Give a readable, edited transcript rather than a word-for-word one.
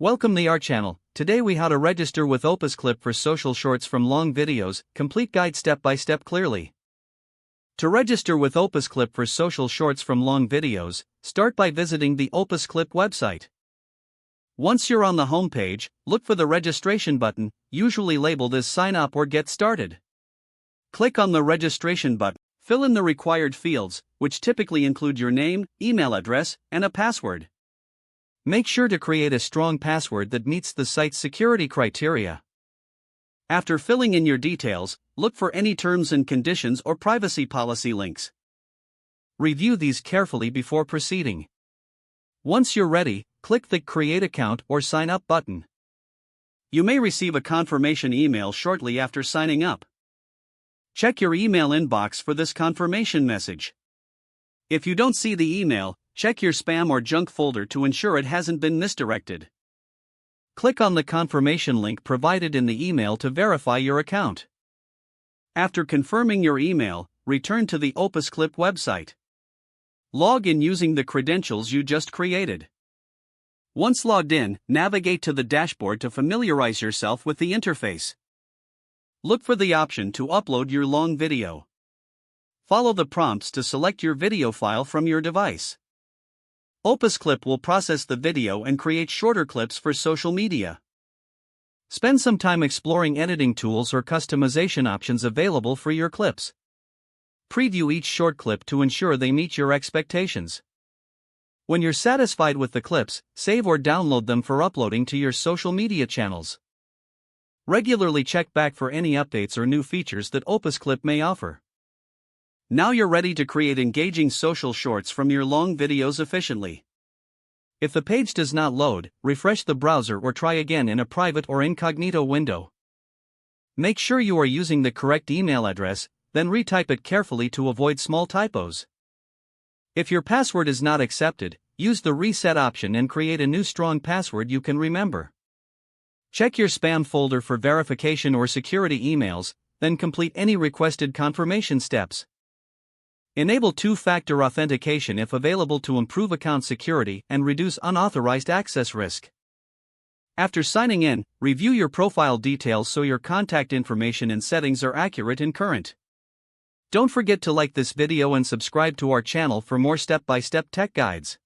Welcome to our channel. Today we how to register with Opus Clip for social shorts from long videos, complete guide step by step clearly. To register with Opus Clip for social shorts from long videos, start by visiting the Opus Clip website. Once you're on the home page, look for the registration button, usually labeled as Sign Up or Get Started. Click on the registration button, fill in the required fields, which typically include your name, email address, and a password. Make sure to create a strong password that meets the site's security criteria. After filling in your details, look for any terms and conditions or privacy policy links. Review these carefully before proceeding. Once you're ready, click the Create Account or Sign Up button. You may receive a confirmation email shortly after signing up. Check your email inbox for this confirmation message. If you don't see the email, check your spam or junk folder to ensure it hasn't been misdirected. Click on the confirmation link provided in the email to verify your account. After confirming your email, return to the Opus Clip website. Log in using the credentials you just created. Once logged in, navigate to the dashboard to familiarize yourself with the interface. Look for the option to upload your long video. Follow the prompts to select your video file from your device. Opus Clip will process the video and create shorter clips for social media. Spend some time exploring editing tools or customization options available for your clips. Preview each short clip to ensure they meet your expectations. When you're satisfied with the clips, save or download them for uploading to your social media channels. Regularly check back for any updates or new features that Opus Clip may offer. Now you're ready to create engaging social shorts from your long videos efficiently. If the page does not load, refresh the browser or try again in a private or incognito window. Make sure you are using the correct email address, then retype it carefully to avoid small typos. If your password is not accepted, use the reset option and create a new strong password you can remember. Check your spam folder for verification or security emails, then complete any requested confirmation steps. Enable two-factor authentication if available to improve account security and reduce unauthorized access risk. After signing in, review your profile details so your contact information and settings are accurate and current. Don't forget to like this video and subscribe to our channel for more step-by-step tech guides.